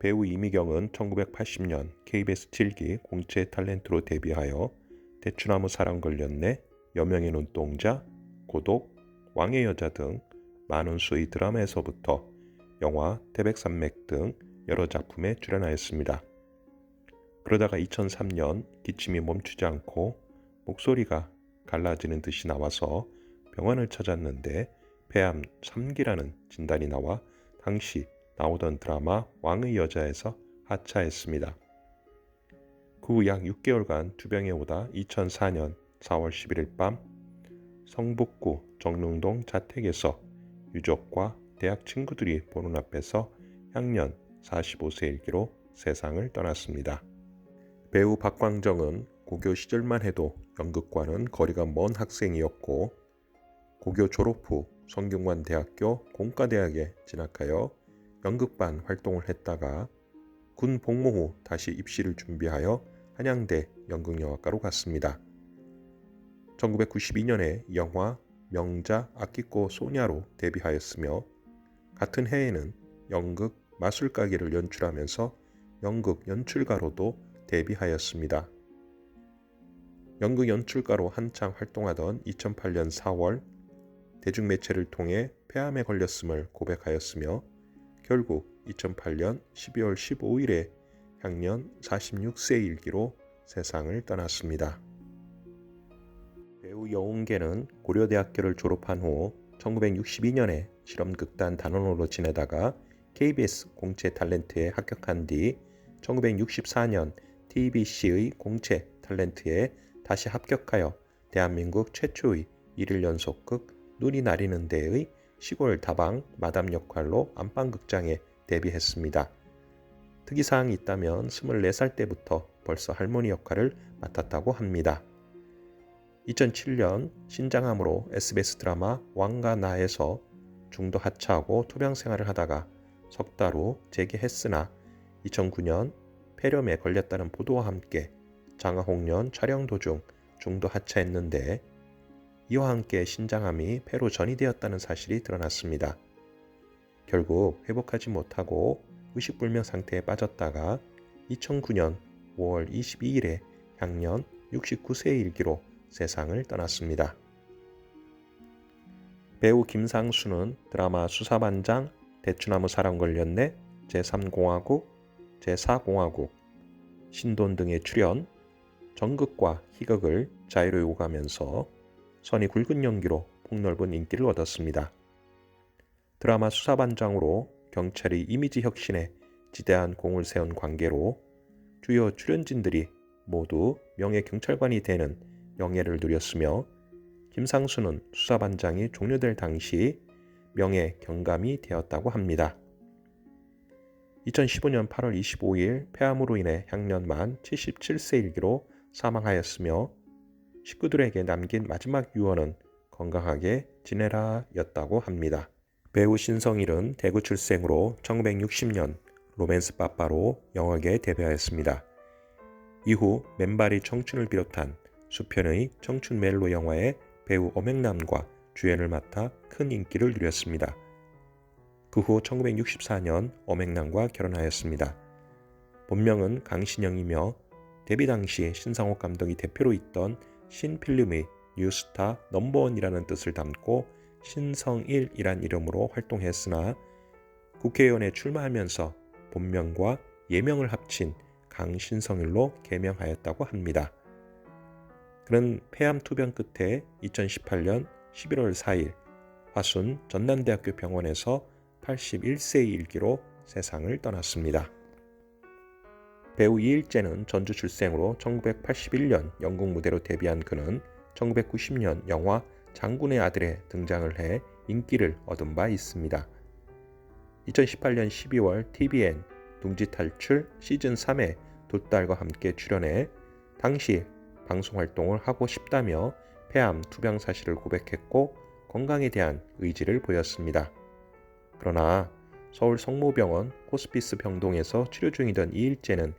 배우 이미경은 1980년 KBS 7기 공채 탤런트로 데뷔하여 대추나무 사랑 걸렸네, 여명의 눈동자, 고독, 왕의 여자 등 많은 수의 드라마에서부터 영화 태백산맥 등 여러 작품에 출연하였습니다. 그러다가 2003년 기침이 멈추지 않고 목소리가 갈라지는 듯이 나와서 병원을 찾았는데 폐암 3기라는 진단이 나와 당시 나오던 드라마 왕의 여자에서 하차했습니다. 그 후 약 6개월간 투병해 오다 2004년 4월 11일 밤 성북구 정릉동 자택에서 유족과 대학 친구들이 보는 앞에서 향년 45세 일기로 세상을 떠났습니다. 배우 박광정은 고교 시절만 해도 연극과는 거리가 먼 학생이었고 고교 졸업 후 성균관대학교 공과대학에 진학하여 연극반 활동을 했다가 군 복무 후 다시 입시를 준비하여 한양대 연극영화과로 갔습니다. 1992년에 영화 명자 아끼꼬 소냐로 데뷔하였으며 같은 해에는 연극 마술가게를 연출하면서 연극 연출가로도 데뷔하였습니다. 연극 연출가로 한창 활동하던 2008년 4월 대중매체를 통해 폐암에 걸렸음을 고백하였으며 결국 2008년 12월 15일에 향년 46세 일기로 세상을 떠났습니다. 배우 여운계는 고려대학교를 졸업한 후 1962년에 실험극단 단원으로 지내다가 KBS 공채 탤런트에 합격한 뒤 1964년 TBC의 공채 탤런트에 다시 합격하여 대한민국 최초의 1일 연속극 눈이 나리는 데의 시골 다방 마담 역할로 안방극장에 데뷔했습니다. 특이사항이 있다면 24살 때부터 벌써 할머니 역할을 맡았다고 합니다. 2007년 신장암으로 SBS 드라마 왕과 나에서 중도 하차하고 투병 생활을 하다가 석 달 후 재기했으나 2009년 폐렴에 걸렸다는 보도와 함께 장화홍련 촬영 도중 중도 하차했는데 이와 함께 신장암이 폐로 전이되었다는 사실이 드러났습니다. 결국 회복하지 못하고 의식불명 상태에 빠졌다가 2009년 5월 22일에 향년 69세의 일기로 세상을 떠났습니다. 배우 김상수는 드라마 수사반장, 대추나무 사랑 걸렸네, 제3공화국, 제4공화국, 신돈 등에 출연, 정극과 희극을 자유로이 오가면서 선이 굵은 연기로 폭넓은 인기를 얻었습니다. 드라마 수사반장으로 경찰의 이미지 혁신에 지대한 공을 세운 관계로 주요 출연진들이 모두 명예경찰관이 되는 영예를 누렸으며 김상수는 수사반장이 종료될 당시 명예경감이 되었다고 합니다. 2015년 8월 25일 폐암으로 인해 향년 만 77세 일기로 사망하였으며 식구들에게 남긴 마지막 유언은 건강하게 지내라 였다고 합니다. 배우 신성일은 대구 출생으로 1960년 로맨스 빠빠로 영화계에 데뷔하였습니다. 이후 맨발의 청춘을 비롯한 수편의 청춘 멜로 영화에 배우 엄앵남과 주연을 맡아 큰 인기를 누렸습니다. 그 후 1964년 엄앵남과 결혼하였습니다. 본명은 강신영이며 데뷔 당시 신상옥 감독이 대표로 있던 신필름의 뉴스타 넘버원이라는 뜻을 담고 신성일이란 이름으로 활동했으나 국회의원에 출마하면서 본명과 예명을 합친 강신성일로 개명하였다고 합니다. 그는 폐암 투병 끝에 2018년 11월 4일 화순 전남대학교 병원에서 81세의 일기로 세상을 떠났습니다. 배우 이일재는 전주 출생으로 1981년 영국 무대로 데뷔한 그는 1990년 영화 장군의 아들에 등장을 해 인기를 얻은 바 있습니다. 2018년 12월 TVN 둥지탈출 시즌3에 두 딸과 함께 출연해 당시 방송활동을 하고 싶다며 폐암 투병 사실을 고백했고 건강에 대한 의지를 보였습니다. 그러나 서울 성모병원 호스피스 병동에서 치료 중이던 이일재는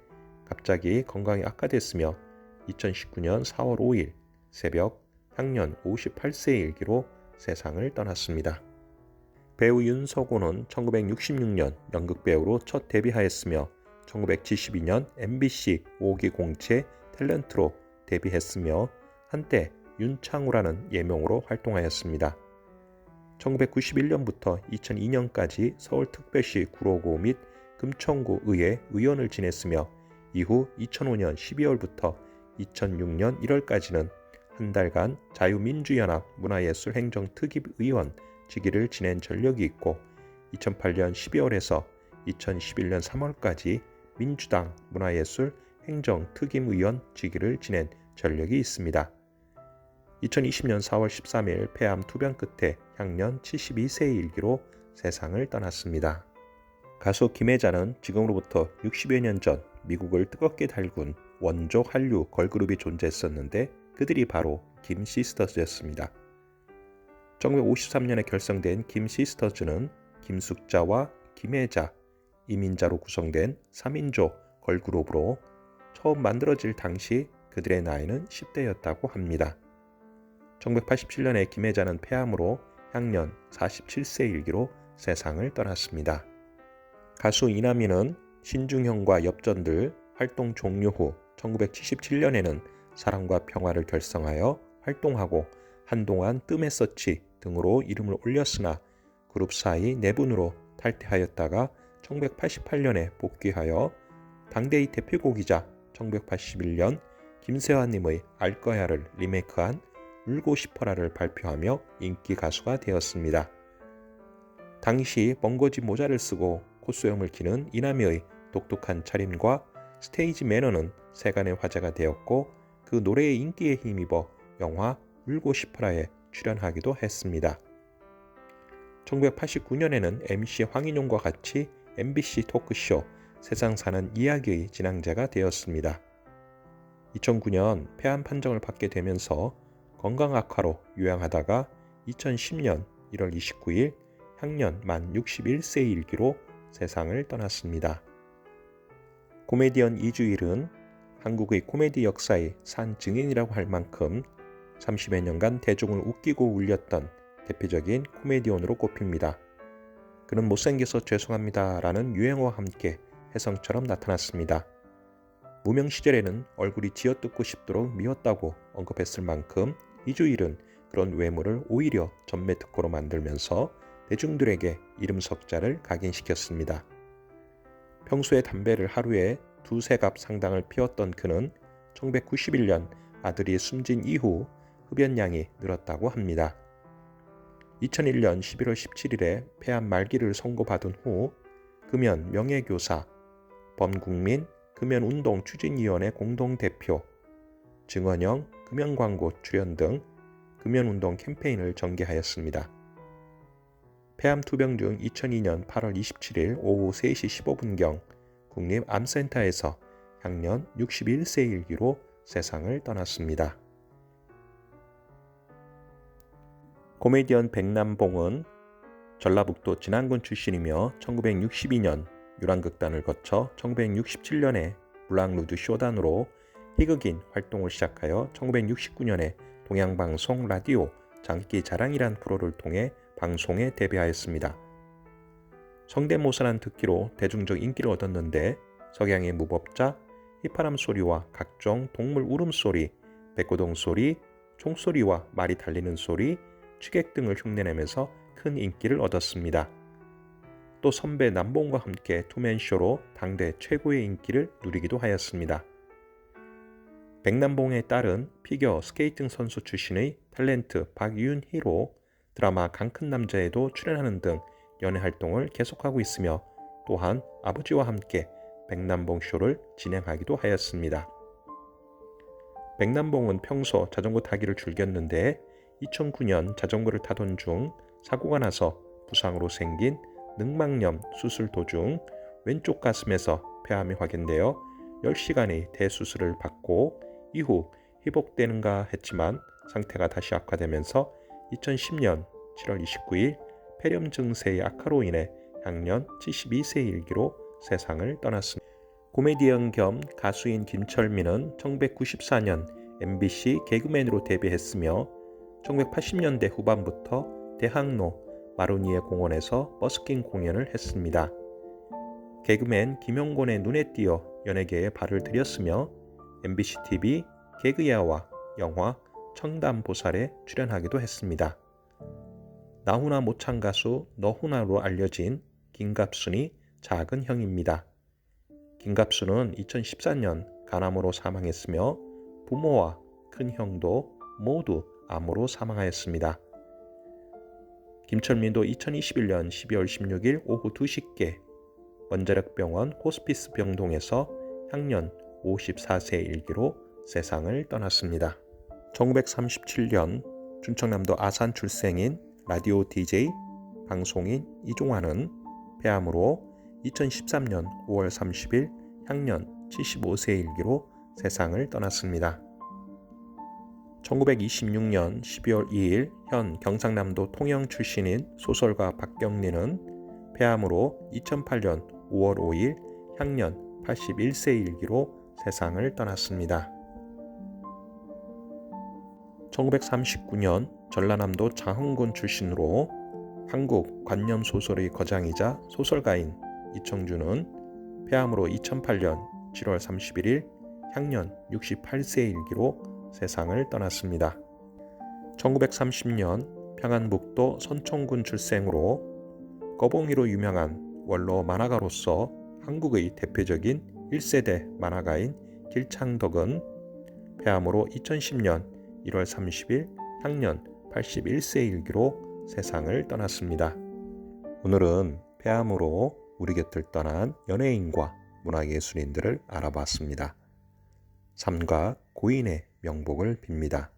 갑자기 건강이 악화됐으며 2019년 4월 5일 새벽 향년 58세의 일기로 세상을 떠났습니다. 배우 윤석호는 1966년 연극배우로 첫 데뷔하였으며 1972년 MBC 5기 공채 탤런트로 데뷔했으며 한때 윤창우라는 예명으로 활동하였습니다. 1991년부터 2002년까지 서울특별시 구로구 및 금천구 의회 의원을 지냈으며 이후 2005년 12월부터 2006년 1월까지는 한 달간 자유민주연합 문화예술행정특위의원 직위를 지낸 전력이 있고 2008년 12월에서 2011년 3월까지 민주당 문화예술행정특임의원 직위를 지낸 전력이 있습니다. 2020년 4월 13일 폐암 투병 끝에 향년 72세의 일기로 세상을 떠났습니다. 가수 김혜자는 지금으로부터 60여 년 전 미국을 뜨겁게 달군 원조 한류 걸그룹이 존재했었는데 그들이 바로 김 시스터즈였습니다. 1953년에 결성된 김 시스터즈는 김숙자와 김혜자, 이민자로 구성된 3인조 걸그룹으로 처음 만들어질 당시 그들의 나이는 10대였다고 합니다. 1987년에 김혜자는 폐암으로 향년 47세의 일기로 세상을 떠났습니다. 가수 이남희는 신중현과 엽전들 활동 종료 후 1977년에는 사랑과 평화를 결성하여 활동하고 한동안 뜸했었지 등으로 이름을 올렸으나 그룹 사이 내분으로 탈퇴하였다가 1988년에 복귀하여 당대의 대표곡이자 1981년 김세환님의 알거야를 리메이크한 울고 싶어라를 발표하며 인기 가수가 되었습니다. 당시 벙거지 모자를 쓰고 콧소염을 기는 이남희의 독특한 차림과 스테이지 매너는 세간의 화제가 되었고 그 노래의 인기에 힘입어 영화 울고 싶어라에 출연하기도 했습니다. 1989년에는 MC 황인용과 같이 MBC 토크쇼 세상 사는 이야기의 진행자가 되었습니다. 2009년 폐암 판정을 받게 되면서 건강 악화로 요양하다가 2010년 1월 29일 향년 만 61세의 일기로 세상을 떠났습니다. 코미디언 이주일은 한국의 코미디 역사의 산 증인이라고 할 만큼 30여 년간 대중을 웃기고 울렸던 대표적인 코미디언으로 꼽힙니다. 그는 못생겨서 죄송합니다 라는 유행어와 함께 혜성처럼 나타났습니다. 무명 시절에는 얼굴이 쥐어뜯고 싶도록 미웠다고 언급했을 만큼 이주일은 그런 외모를 오히려 전매 특허로 만들면서 대중들에게 이름 석자를 각인시켰습니다. 평소에 담배를 하루에 2-3갑 상당을 피웠던 그는 1991년 아들이 숨진 이후 흡연량이 늘었다고 합니다. 2001년 11월 17일에 폐암 말기를 선고받은 후 금연 명예교사, 범국민 금연운동 추진위원회 공동대표, 증언형 금연광고 출연 등 금연운동 캠페인을 전개하였습니다. 폐암 투병 중 2002년 8월 27일 오후 3시 15분경 국립암센터에서 향년 61세의 일기로 세상을 떠났습니다. 코미디언 백남봉은 전라북도 진안군 출신이며 1962년 유랑극단을 거쳐 1967년에 블랑루드 쇼단으로 희극인 활동을 시작하여 1969년에 동양방송 라디오 장기 자랑이란 프로를 통해 방송에 데뷔하였습니다. 성대모사란 듣기로 대중적 인기를 얻었는데 석양의 무법자, 휘파람 소리와 각종 동물 울음소리, 백고동 소리, 총소리와 말이 달리는 소리, 취객 등을 흉내내면서 큰 인기를 얻었습니다. 또 선배 남봉과 함께 투맨쇼로 당대 최고의 인기를 누리기도 하였습니다. 백남봉의 딸은 피겨 스케이팅 선수 출신의 탤런트 박윤희로 드라마 강큰 남자에도 출연하는 등 연애 활동을 계속하고 있으며 또한 아버지와 함께 백남봉 쇼를 진행하기도 하였습니다. 백남봉은 평소 자전거 타기를 즐겼는데 2009년 자전거를 타던 중 사고가 나서 부상으로 생긴 늑막염 수술 도중 왼쪽 가슴에서 폐암이 확인되어 10시간의 대수술을 받고 이후 회복되는가 했지만 상태가 다시 악화되면서 2010년 7월 29일 폐렴 증세의 악화로 인해 향년 72세의 일기로 세상을 떠났습니다. 코미디언 겸 가수인 김철민은 1994년 MBC 개그맨으로 데뷔했으며 1980년대 후반부터 대학로 마로니에 공원에서 버스킹 공연을 했습니다. 개그맨 김용곤의 눈에 띄어 연예계에 발을 들였으며 MBC TV 개그야와 영화 청담보살에 출연하기도 했습니다. 나훈아 모창 가수 너훈아로 알려진 김갑순이 작은 형입니다. 김갑순은 2014년 간암으로 사망했으며 부모와 큰 형도 모두 암으로 사망하였습니다. 김철민도 2021년 12월 16일 오후 2시께 원자력병원 호스피스 병동에서 향년 54세 일기로 세상을 떠났습니다. 1937년 충청남도 아산 출생인 라디오 DJ, 방송인 이종환은 폐암으로 2013년 5월 30일 향년 75세 일기로 세상을 떠났습니다. 1926년 12월 2일 현 경상남도 통영 출신인 소설가 박경리는 폐암으로 2008년 5월 5일 향년 81세 일기로 세상을 떠났습니다. 1939년 전라남도 장흥군 출신으로 한국 관념 소설의 거장이자 소설가인 이청준은 폐암으로 2008년 7월 31일 향년 68세 일기로 세상을 떠났습니다. 1930년 평안북도 선촌군 출생으로 거봉이로 유명한 원로 만화가로서 한국의 대표적인 1세대 만화가인 길창덕은 폐암으로 2010년 1월 30일 향년 81세 일기로 세상을 떠났습니다. 오늘은 폐암으로 우리 곁을 떠난 연예인과 문화예술인들을 알아봤습니다. 삼가 고인의 명복을 빕니다.